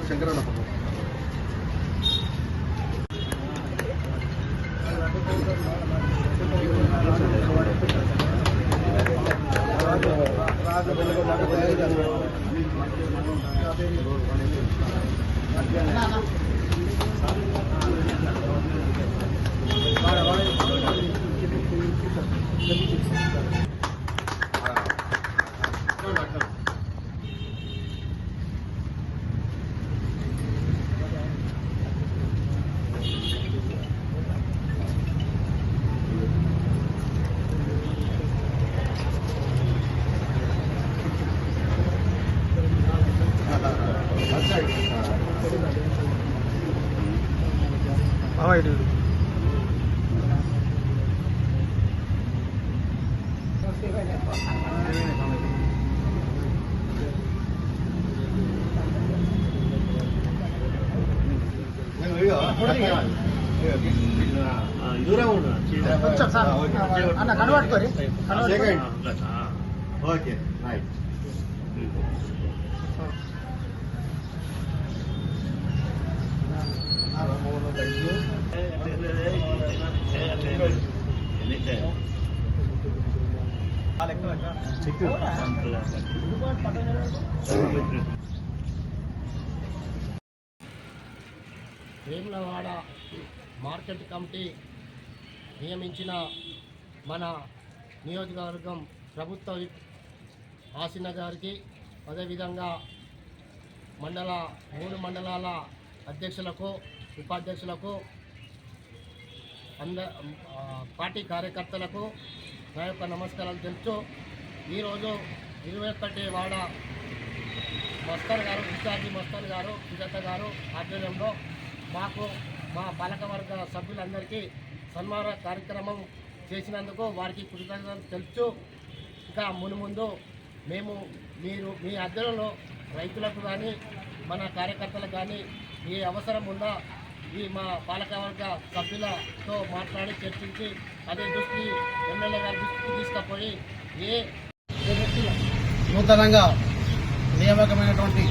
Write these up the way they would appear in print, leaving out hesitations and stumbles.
శంకరన్న కొంచెం సార్ అన్న కనబడుకోరి okay right Vemulawada market committee నియమించిన మన నియోజకవర్గం ప్రభుత్వ ఆసీన గారికి, అదేవిధంగా మూడు మండలాల అధ్యక్షులకు, ఉపాధ్యక్షులకు, పార్టీ కార్యకర్తలకు నా యొక్క నమస్కారాలు తెలుపుతూ ఈరోజు 21 వాడ మస్తాన్ గారు, ఇన్ఛార్జి మస్తాన్ గారు, సుజాత గారు ఆధ్వర్యంలో మాకు మా పాలకవర్గ సభ్యులందరికీ సన్మాన కార్యక్రమం చేసినందుకు వారికి కృతజ్ఞతలు తెలుపుతూ, ఇంకా మునుముందు మేము మీ ఆధ్వర్యంలో రైతులకు కానీ మన కార్యకర్తలకు కానీ ఏ అవసరం ఉందా ఈ మా పాలకవర్గ సభ్యులతో మాట్లాడి చర్చించి అదే దృష్టి ఎమ్మెల్యే గారి దృష్టికి తీసుకుపోయి నూతనంగా నియామకమైనటువంటి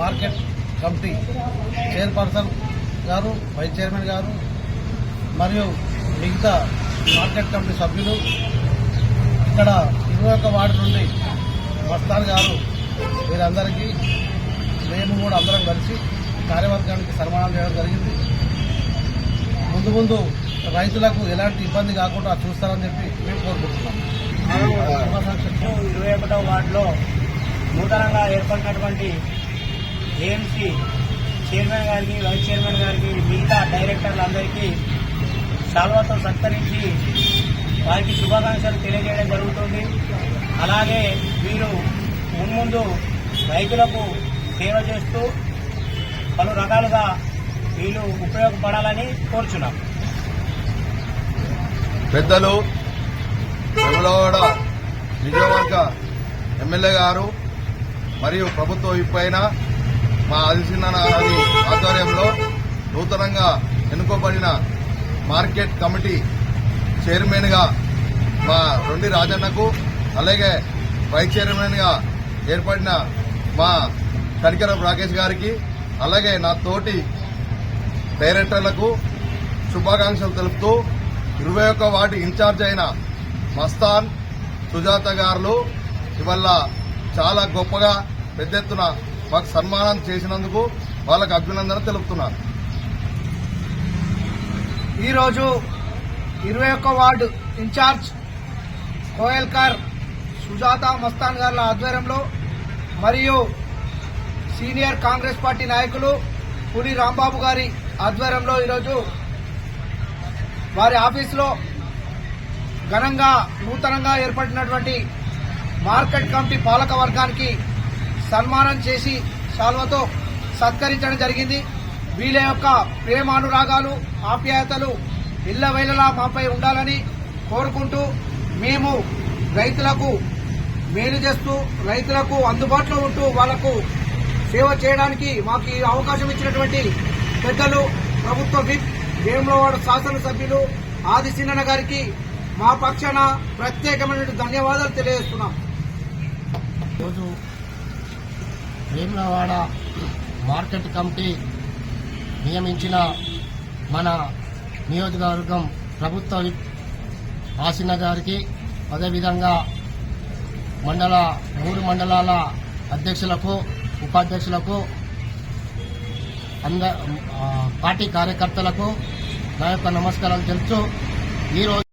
మార్కెట్ కమిటీ చైర్పర్సన్ గారు, వైస్ చైర్మన్ గారు మరియు మిగతా మార్కెట్ కమిటీ సభ్యులు, ఇక్కడ 21 వార్డు నుండి మస్తాన్ గారు, వీరందరికీ మేము కూడా అందరం కలిసి కార్యవర్గానికి సన్మానం చేయడం జరిగింది. ముందు రైతులకు ఎలాంటి ఇబ్బంది కాకుండా చూస్తారని చెప్పి మేము కోరుకుంటున్నాం. 21వ వార్డులో నూతనంగా ఏర్పడినటువంటి ఏఎంసీ చైర్మన్ గారికి, వైస్ చైర్మన్ గారికి, మిగతా డైరెక్టర్లందరికీ శాల్వాతో సత్కరించి వారికి శుభాకాంక్షలు తెలియజేయడం జరుగుతుంది. అలాగే వీరు మున్ముందు రైతులకు సేవ చేస్తూ పలు రకాలుగా వీళ్ళు ఉపయోగపడాలని కోరుచున్నాం. పెద్దలు వేములవాడ నియోజకవర్గ ఎమ్మెల్యే గారు మరియు ప్రభుత్వ విప్ అయిన మా ఆదిశీన ఆధ్వర్యంలో నూతనంగా ఎన్నుకోబడిన మార్కెట్ కమిటీ చైర్మన్ గా మా రొండి రాజన్నకు, అలాగే వైస్ చైర్మన్ గా ఏర్పడిన మా కనికరం రాకేష్ గారికి, అలాగే నా తోటి డైరెక్టర్లకు శుభాకాంక్షలు తెలుపుతూ 21 వార్డు ఇన్ఛార్జ్ అయిన మస్తాన్, సుజాత గారు ఇవాళ చాలా గొప్పగా పెద్ద ఎత్తున మాకు సన్మానం చేసినందుకు వాళ్ళకు అభినందన తెలుపుతున్నాను. ఈరోజు 21 వార్డు ఇన్ఛార్జ్ కోయల్కర్ సుజాత మస్తాన్ గార్ల ఆధ్వర్యంలో మరియు సీనియర్ కాంగ్రెస్ పార్టీ నాయకులు పులి రాంబాబు గారి ఆధ్వర్యంలో ఈరోజు వారి ఆఫీసులో ఘనంగా నూతనంగా ఏర్పడినటువంటి మార్కెట్ కమిటీ పాలక వర్గానికి సన్మానం చేసి శాల్వతో సత్కరించడం జరిగింది. వీళ్ళ యొక్క ప్రేమానురాగాలు, ఆప్యాయతలు ఇళ్లవేళలా మాపై ఉండాలని కోరుకుంటూ, మేము రైతులకు మేలు చేస్తూ, రైతులకు అందుబాటులో ఉంటూ వాళ్లకు సేవ చేయడానికి మాకు ఈ అవకాశం ఇచ్చినటువంటి పెద్దలు, ప్రభుత్వ విప్, వేములవాడ శాసనసభ్యులు ఆదిశీనన్న గారికి మా పక్షాన ప్రత్యేకమైన ధన్యవాదాలు తెలియజేస్తున్నాం. రోజు వేములవాడ మార్కెట్ కమిటీ నియమించిన మన నియోజకవర్గం ప్రభుత్వ ఆసీన గారికి, అదేవిధంగా 3 మండలాల అధ్యక్షులకు, ఉపాధ్యక్షులకు, పార్టీ కార్యకర్తలకు నా యొక్క నమస్కారాలు తెలుపుతూ ఈరోజు